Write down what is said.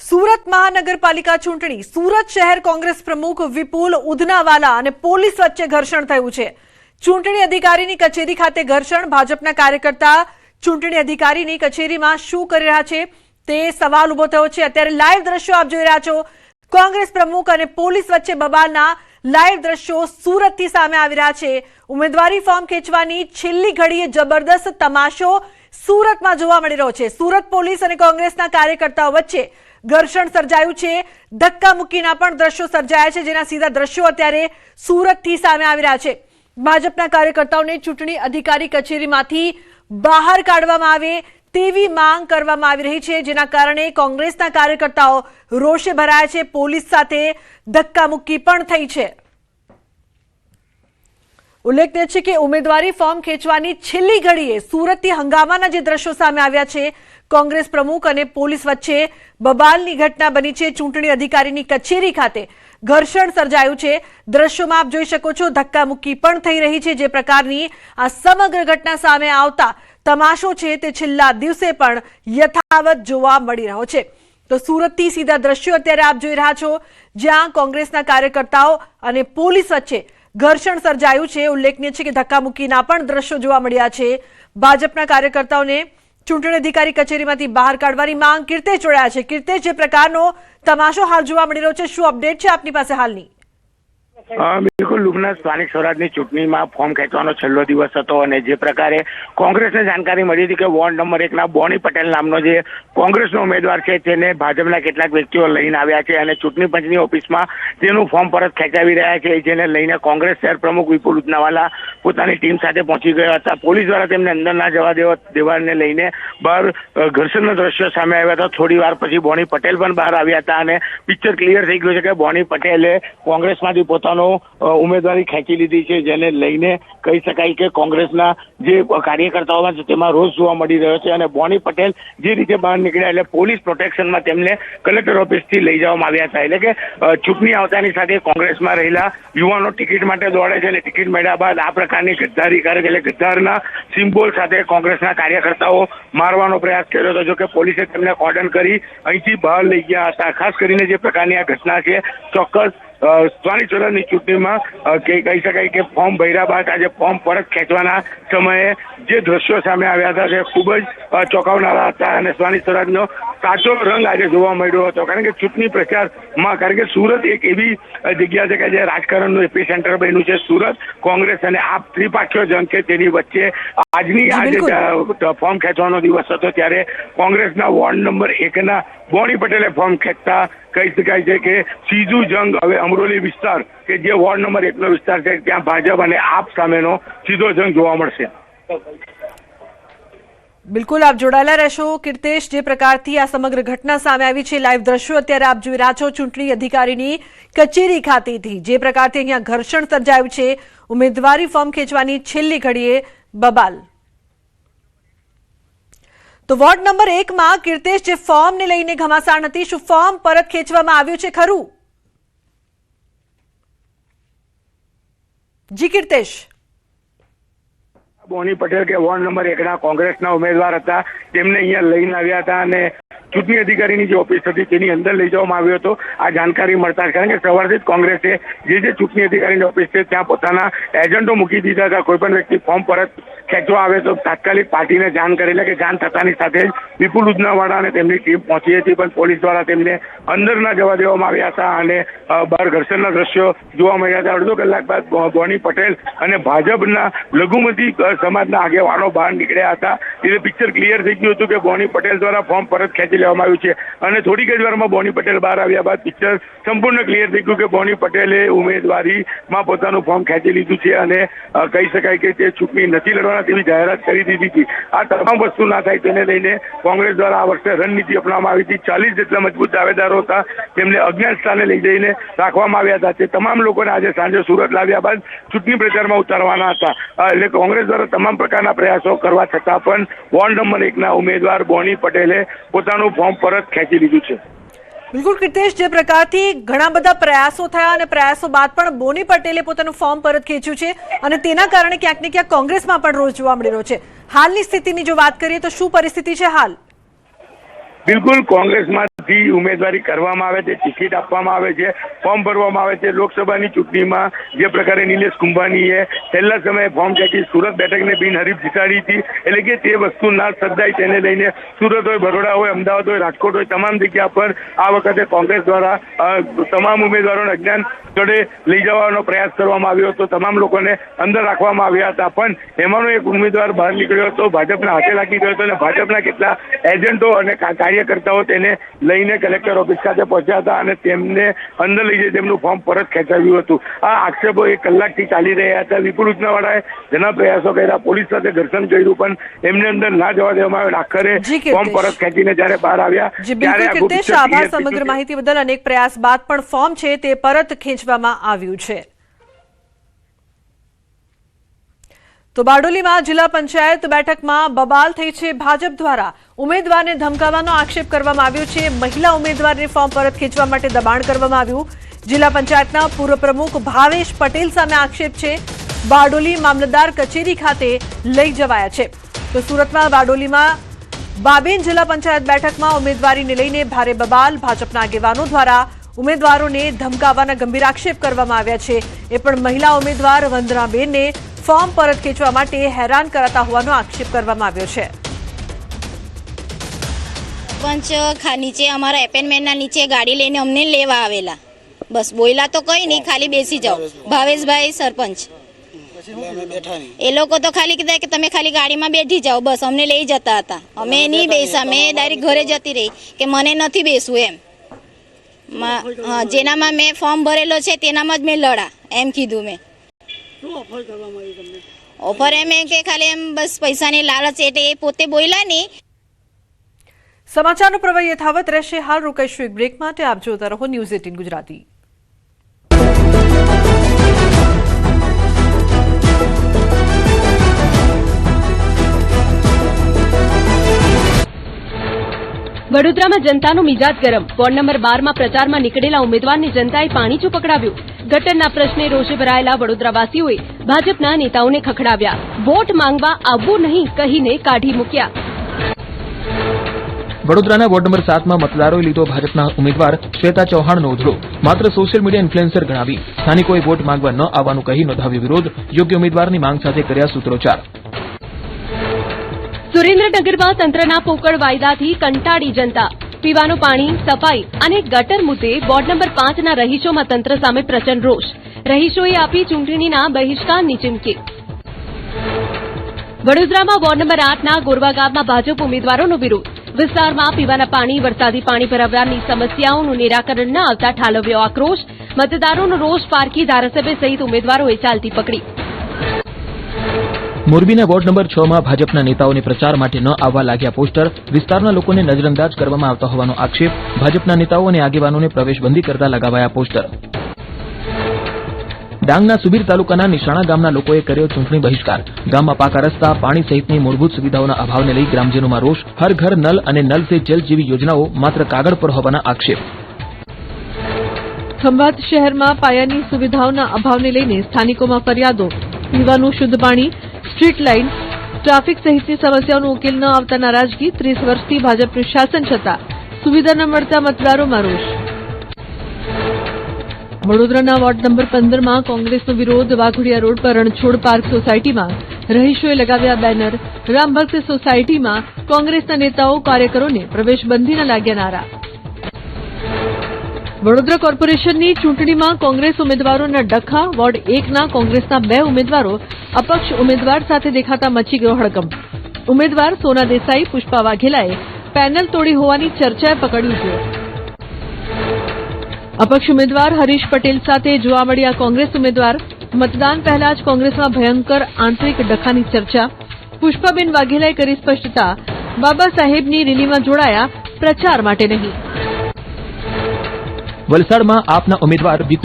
સુરત મહાનગરપાલિકા ચૂંટણી સુરત શહેર કોંગ્રેસ પ્રમુખ વિપુલ ઉધનાવાલા અને પોલીસ વચ્ચે ઘર્ષણ થયું છે। ચૂંટણી અધિકારીની કચેરી ખાતે ઘર્ષણ। ભાજપના કાર્યકર્તા ચૂંટણી અધિકારીની કચેરીમાં શું કરી રહ્યા છે તે સવાલ ઉભો થયો છે। અત્યારે લાઈવ દ્રશ્યો આપ જોઈ રહ્યા છો। કોંગ્રેસ પ્રમુખ અને પોલીસ વચ્ચે બબાલના લાઈવ દ્રશ્યો સુરતથી સામે આવી રહ્યા છે। ઉમેદવારી ફોર્મ ખેંચવાની છેલ્લી ઘડીએ જબરદસ્ત તમાશો સુરતમાં જોવા મળી રહ્યો છે। સુરત પોલીસ અને કોંગ્રેસના કાર્યકર્તાઓ વચ્ચે ઘર્ષણ સર્જાયું છે। ધક્કામુક્કીના પણ દ્રશ્યો સર્જાયા છે, જેના સીધા દ્રશ્યો અત્યારે સુરતથી સામે આવી રહ્યા છે। ભાજપના કાર્યકર્તાઓને ચૂંટણી અધિકારી કચેરીમાંથી બહાર કાઢવામાં આવે તેવી માંગ કરવામાં આવી રહી છે, જેના કારણે કોંગ્રેસના કાર્યકર્તાઓ રોષે ભરાયા છે। પોલીસ સાથે ધક્કામુક્કી પણ થઈ છે। ઉલ્લેખનીય છે કે ઉમેદવારી ફોર્મ ખેંચવાની છેલ્લી ઘડીએ સુરતથી હંગામાના જે દ્રશ્યો સામે આવ્યા છે, કોંગ્રેસ પ્રમુખ અને પોલીસ વચ્ચે બબાલની ઘટના બની છે। ચૂંટણી અધિકારીની કચેરી ખાતે ઘર્ષણ સર્જાયું છે। દ્રશ્યોમાં આપ જોઈ શકો છો, ધક્કામુક્કી પણ થઈ રહી છે। જે પ્રકારની આ સમગ્ર ઘટના સામે આવતા તમાશો છે તે છેલ્લા દિવસે પણ યથાવત જોવા મળી રહ્યો છે। તો સુરતથી સીધા દ્રશ્યો અત્યારે આપ જોઈ રહ્યા છો, જ્યાં કોંગ્રેસના કાર્યકર્તાઓ અને પોલીસ વચ્ચે ઘર્ષણ સર્જાયું છે। ઉલ્લેખનીય છે કે ધક્કામુક્કીના પણ દ્રશ્યો જોવા મળ્યા છે। ભાજપના કાર્યકર્તાઓને ચૂંટણી અધિકારી કચેરીમાંથી બહાર કાઢવાની માંગ। કીર્તેશ જોડાયા છે। કીર્તેશ, જે પ્રકારનો તમાશો હાલ જોવા મળી રહ્યો છે, શું અપડેટ છે આપની પાસે હાલની? બિલકુલ લુગના સ્થાનિક સ્વરાજની ચૂંટણીમાં ફોર્મ ખેંચવાનો છેલ્લો દિવસ હતો અને જે પ્રકારે કોંગ્રેસને જાણકારી મળી હતી કે વોર્ડ નંબર 1 ના બોની પટેલ નામનો જે કોંગ્રેસનો ઉમેદવાર છે તેને ભાજપના કેટલાક વ્યક્તિઓ લઈને આવ્યા છે અને ચૂંટણી પંચની ઓફિસમાં તેનું ફોર્મ પરત ખેંચાવી રહ્યા છે, જેને લઈને કોંગ્રેસ શહેર પ્રમુખ વિપુલ ઉધનાવાલા પોતાની ટીમ સાથે પહોંચી ગયા હતા। પોલીસ દ્વારા તેમને અંદર ના જવા દેવાને લઈને બહાર ઘર્ષણના દ્રશ્યો સામે આવ્યા હતા। થોડી વાર પછી બોની પટેલ પણ બહાર આવ્યા હતા અને પિક્ચર ક્લિયર થઈ ગયું છે કે બોની પટેલે કોંગ્રેસમાંથી પોતાનો ઉમેદવારી ખેંચી લીધી છે, જેને લઈને કહી શકાય કે કોંગ્રેસના જે કાર્યકર્તાઓમાં છે તેમાં રોષ જોવા મળી રહ્યો છે અને બોની પટેલ જે રીતે બહાર નીકળ્યા એટલે પોલીસ પ્રોટેક્શનમાં તેમને કલેક્ટર ઓફિસથી લઈ જવામાં આવ્યા હતા। એટલે કે ચૂંટણી આવતાની સાથે કોંગ્રેસમાં રહેલા યુવાનો ટિકિટ માટે દોડે છે અને ટિકિટ મળ્યા બાદ આ પ્રકારની ગદ્દારી કરે છે, એટલે ગદ્દારના સિમ્બોલ સાથે કોંગ્રેસના કાર્યકર્તાઓ મારવાનો પ્રયાસ કર્યો હતો, જો કે પોલીસે તેમને કોર્ડન કરી અહીંથી બહાર લઈ ગયા હતા। ખાસ કરીને જે પ્રકારની આ ઘટના છે, ચોક્કસ સ્થાનિક સ્વરાજની ચૂંટણીમાં કહી શકાય કે ફોર્મ ભર્યા બાદ આજે ફોર્મ પરત ખેંચવાના સમયે જે દ્રશ્યો સામે આવ્યા હતા તે ખૂબ જ ચોંકાવનારા હતા અને સ્થાનિક સ્વરાજનો સાચો રંગ આજે જોવા મળ્યો હતો। કારણ કે ચૂંટણી પ્રચારમાં, કારણ કે સુરત એક એવી જગ્યા છે કે જે રાજકારણનું એપી સેન્ટર બન્યું છે। સુરત કોંગ્રેસ અને આપ ત્રિપાક્ષીય જંગ છે, તેની વચ્ચે આજની આજે ફોર્મ ખેંચવાનો દિવસ હતો, ત્યારે કોંગ્રેસના વોર્ડ નંબર 1 ના બોની પટેલે ફોર્મ ખેંચતા કહી શકાય છે કે સીધું જંગ હવે અમરોલી વિસ્તાર કે જે વોર્ડ નંબર 1 નો વિસ્તાર છે, ત્યાં ભાજપ અને આપ સામેનો સીધો જંગ જોવા મળશે। બિલકુલ, આપ જોડાયેલા રહેશો કીર્તેશ। જે પ્રકારથી આ સમગ્ર ઘટના સામે આવી છે, લાઈવ દ્રશ્યો અત્યારે આપ જોઈ રહ્યા છો ચૂંટણી અધિકારીની કચેરી ખાતેથી। જે પ્રકારથી અહીંયા ઘર્ષણ સર્જાયું છે, ઉમેદવારી ફોર્મ ખેંચવાની છેલ્લી ઘડીએ બબાલ। તો વોર્ડ નંબર 1 માં કીર્તેશ, જે ફોર્મને લઈને ઘમાસાણ હતી, શું ફોર્મ પરત ખેંચવામાં આવ્યું છે ખરું? જી કીર્તેશ। બોની પટેલ કે વોર્ડ નંબર 1 ના કોંગ્રેસના ઉમેદવાર હતા, તેમને અહીંયા લઈને આવ્યા હતા અને ચૂંટણી અધિકારીની જે ઓફિસ હતી તેની અંદર લઈ જવામાં આવ્યો હતો। આ જાણકારી મળતા, કારણ કે સવારથી જ કોંગ્રેસે જે ચૂંટણી અધિકારીની ઓફિસ છે ત્યાં પોતાના એજન્ટો મૂકી દીધા હતા। કોઈ પણ વ્યક્તિ ફોર્મ પરત ખેંચવા આવે તો તાત્કાલિક પાર્ટીને જાણ કરે, એટલે કે જાણ થતાની સાથે જ વિપુલ ઉધનાવાલા અને તેમની ટીમ પહોંચી હતી, પણ પોલીસ દ્વારા તેમને અંદર ના જવા દેવામાં આવ્યા હતા અને બહાર ઘર્ષણના દ્રશ્યો જોવા મળ્યા હતા। અડધો કલાક બાદ બોની પટેલ અને ભાજપના લઘુમતી સમાજના આગેવાનો બહાર નીકળ્યા હતા, એટલે પિક્ચર ક્લિયર થઈ ગયું હતું કે બોની પટેલ દ્વારા ફોર્મ પરત ખેંચી લેવામાં આવ્યું છે અને થોડીક જ વારમાં બોની પટેલ બહાર આવ્યા બાદ પિક્ચર સંપૂર્ણ ક્લિયર થઈ ગયું કે બોની પટેલે ઉમેદવારીમાં પોતાનું ફોર્મ ખેંચી લીધું છે અને કહી શકાય કે તે ચૂંટણી નથી લડવાના તેવી જાહેરાત કરી દીધી હતી। આ તમામ વસ્તુ ના થાય તેને લઈને કોંગ્રેસ દ્વારા આ વર્ષે રણનીતિ અપનાવવામાં આવી હતી। 40 જેટલા મજબૂત દાવેદારો હતા, તેમને અજ્ઞાત સ્થાને લઈ જઈને રાખવામાં આવ્યા હતા। તે તમામ લોકોને આજે સાંજે સુરત લાવ્યા બાદ ચૂંટણી પ્રચારમાં ઉતારવાના હતા। એટલે કોંગ્રેસ દ્વારા તમામ પ્રકારના પ્રયાસો કરવા છતાં પણ વોર્ડ નંબર 1 ના ઉમેદવાર બોની પટેલે પોતાનું ફોર્મ પરત ખેંચી લીધું છે। બિલકુલ કીર્તેશ, જે પ્રકારથી ઘણા બધા પ્રયાસો થયા અને પ્રયાસો બાદ પણ બોની પટેલે પોતાનું ફોર્મ પરત ખેંચ્યું છે અને તેના કારણે ક્યાંક ને ક્યાંક કોંગ્રેસમાં પણ રોષ જોવા મળી રહ્યો છે। હાલની સ્થિતિની જો વાત કરીએ તો શું પરિસ્થિતિ છે હાલ? બિલકુલ કોંગ્રેસમાંથી ઉમેદવારી કરવામાં આવે છે, ટિકિટ આપવામાં આવે છે, ફોર્મ ભરવામાં આવે છે. લોકસભાની ચૂંટણીમાં જે પ્રકારે નિલેશ કુંભાનીએ છેલ્લા સમયે ફોર્મ ખેંચી સુરત બેઠકને બિનહરીફ જીતાડી હતી, એટલે કે તે વસ્તુ ના સર્જાય તેને લઈને સુરત હોય, બરોડા હોય, અમદાવાદ હોય, રાજકોટ હોય, તમામ જગ્યા પર આ વખતે કોંગ્રેસ દ્વારા તમામ ઉમેદવારોને અજ્ઞાન સ્થળે લઈ જવાનો પ્રયાસ કરવામાં આવ્યો હતો. તમામ લોકોને અંદર રાખવામાં આવ્યા હતા, પણ એમાંનો એક ઉમેદવાર બહાર નીકળ્યો હતો, ભાજપના હાથે લાગી ગયો હતો અને ભાજપના કેટલા એજન્ટો અને કાર્યકર્તાઓ તેને લઈને કલેક્ટર ઓફિસ ખાતે પહોંચ્યા હતા અને તેમને અંદર લઈ જઈ તેમનું ફોર્મ પરત ખેંચાવ્યું હતું. આ આક્ષેપો 1 કલાકથી ચાલી રહ્યા હતા. વિપુલ ઉધનાવાળાએ ઘણા પ્રયાસો કર્યા, પોલીસ સાથે ઘર્ષણ કર્યું, પણ એમને અંદર ના જવા દેવામાં આવ્યું. આખરે ફોર્મ પરત ખેંચીને જયારે બહાર આવ્યા ત્યારે કીર્તેશ, આભાર સમગ્ર માહિતી બદલ. અનેક પ્રયાસ બાદ પણ ફોર્મ છે તે પરત ખેંચવામાં આવ્યું છે. તો બારડોલીમાં જિલ્લા પંચાયત બેઠકમાં બબાલ થઈ છે. ભાજપ દ્વારા ઉમેદવારને ધમકાવવાનો આક્ષેપ કરવામાં આવ્યો છે. મહિલા ઉમેદવારને ફોર્મ પરત ખેંચવા માટે દબાણ કરવામાં આવ્યું. જિલ્લા પંચાયતના પૂર્વ પ્રમુખ ભાવેશ પટેલ સામે આક્ષેપ છે. બારડોલી મામલતદાર કચેરી ખાતે લઈ જવાયા છે. તો સુરતમાં બારડોલીમાં બાબેન જિલ્લા પંચાયત બેઠકમાં ઉમેદવારીને લઈને ભારે બબાલ. ભાજપના આગેવાનો દ્વારા ઉમેદવારોને ધમકાવવાના ગંભીર આક્ષેપ કરવામાં આવ્યા છે. એ પણ મહિલા ઉમેદવાર વંદનાબેનને ફોર્મ પરત ખેંચવા માટે હેરાન કરાતા હોવાનો આક્ષેપ કરવામાં આવ્યો છે. પંચ નીચે અમારા એપોઇન્ટમેન્ટના નીચે ગાડી લઈને અમને લેવા આવેલા. બસ બોયલા તો કઈ નહીં, ખાલી બેસી જાઓ. ભાવેશભાઈ સરપંચ એ લોકો તો ખાલી કીધા કે તમે ખાલી ગાડીમાં બેઠી જાઓ, બસ અમને લઈ જતા હતા. અમે નહીં બેસા, મેં ડાયરેક્ટ ઘરે જતી રહી કે મને નથી બેસવું એમ. જેનામાં મેં ફોર્મ ભરેલો છે તેનામાં જ મેં લડા એમ કીધું. મેં ઓફર એમ કે ખાલી એમ બસ પૈસાની લાલચ, એટલે એ પોતે બોલ્યા નહીં. સમાચારનો પ્રવાહ યથાવત રહેશે. હાલ રોકાઈશું એક બ્રેક માટે. આપ જોતા રહો ન્યૂઝ 18 ગુજરાતી. વડોદરામાં જનતાનો મિજાજ ગરમ. વોર્ડ નંબર 12માં પ્રચારમાં નીકળેલા ઉમેદવારને જનતાએ પાણીચું પકડાવ્યું. ગટરના પ્રશ્ને રોષે ભરાયેલા વડોદરાવાસીઓએ ભાજપના નેતાઓને ખખડાવ્યા. વોટ માંગવા આવવું નહીં કહીને કાઢી મૂક્યા. વડોદરાના વોર્ડ નંબર 7માં મતદારોએ લીધો ભાજપના ઉમેદવાર શ્વેતા ચૌહાણનો ઉધડો. માત્ર સોશિયલ મીડિયા ઇન્ફ્લુએન્સર ગણાવી સ્થાનિકોએ વોટ માંગવા ન આવવાનું કહી નોંધાવ્યો વિરોધ. યોગ્ય ઉમેદવારની માંગ સાથે કર્યા સૂત્રોચ્ચાર. સુરેન્દ્રનગરમાં તંત્રના પોકળ વાયદાથી કંટાળી જનતા. પીવાનું પાણી, સફાઈ અને ગટર મુદ્દે વોર્ડ નંબર 5ના રહીશોમાં તંત્ર સામે પ્રચંડ રોષ. રહીશોએ આપી ચૂંટણીના બહિષ્કારની ચીમકી. વડોદરામાં વોર્ડ નંબર 8ના ગોરવા ગામમાં ભાજપ ઉમેદવારોનો વિરોધ. વિસ્તારમાં પીવાના પાણી, વરસાદી પાણી ભરાવવાની સમસ્યાઓનું નિરાકરણ ન આવતા ઠાલવ્યો આક્રોશ. મતદારોનો રોષ પારખી ધારાસભ્ય સહિત ઉમેદવારોએ ચાલતી પકડી. મોરબીના વોર્ડ નંબર 6માં ભાજપના નેતાઓને પ્રચાર માટે ન આવવા લાગ્યા પોસ્ટર. વિસ્તારના લોકોને નજરઅંદાજ કરવામાં આવતા હોવાનો આક્ષેપ. ભાજપના નેતાઓ અને આગેવાનોને પ્રવેશબંધી કરતા લગાવાયા પોસ્ટર. ડાંગના સુબીર તાલુકાના નિશાણા ગામના લોકોએ કર્યો ચૂંટણી બહિષ્કાર. ગામમાં પાકા રસ્તા, પાણી સહિતની મૂળભૂત સુવિધાઓના અભાવને લઈ ગ્રામજનોમાં રોષ. હર ઘર નલ અને નલ સે જલ જેવી યોજનાઓ માત્ર કાગળ પર હોવાના આક્ષેપ. ખંભાત શહેરમાં પાયાની સુવિધાઓના અભાવને લઈને સ્થાનિકોમાં ફરિયાદો. પીવાનું શુદ્ધ પાણી, સ્ટ્રીટ લાઇન, ટ્રાફિક સહિતની સમસ્યાઓનો ઉકેલ ન આવતા નારાજગી. 30 વર્ષથી ભાજપનું શાસન છતાં સુવિધા ન મળતા મતદારોમાં રોષ. વડોદરાના વોર્ડ નંબર 15માં કોંગ્રેસનો વિરોધ. વાઘોડિયા રોડ પર રણછોડ પાર્ક સોસાયટીમાં રહીશોએ લગાવ્યા બેનર. રામભક્ત સોસાયટીમાં કોંગ્રેસના નેતાઓ કાર્યકરોને પ્રવેશબંધીના લાગ્યા નારા. વડોદરા કોર્પોરેશનની ચૂંટણીમાં કોંગ્રેસ ઉમેદવારોના ડખા. વોર્ડ 1ના કોંગ્રેસના 2 ઉમેદવારો અપક્ષ ઉમેદવાર સાથે દેખાતા મચી ગયો હડકંપ. ઉમેદવાર સોના દેસાઈ, પુષ્પા વાઘેલાએ પેનલ તોડી હોવાની ચર્ચાએ પકડ્યું છે. અપક્ષ ઉમેદવાર હરીશ પટેલ સાથે જોવા મળ્યા કોંગ્રેસ ઉમેદવાર. મતદાન પહેલા જ કોંગ્રેસમાં ભયંકર આંતરિક ડખાની ચર્ચા. પુષ્પાબેન વાઘેલાએ કરી સ્પષ્ટતા, બાબા સાહેબની રેલીમાં જોડાયા, પ્રચાર માટે નહીં. વલસાડમાં આપના ઉમેદવાર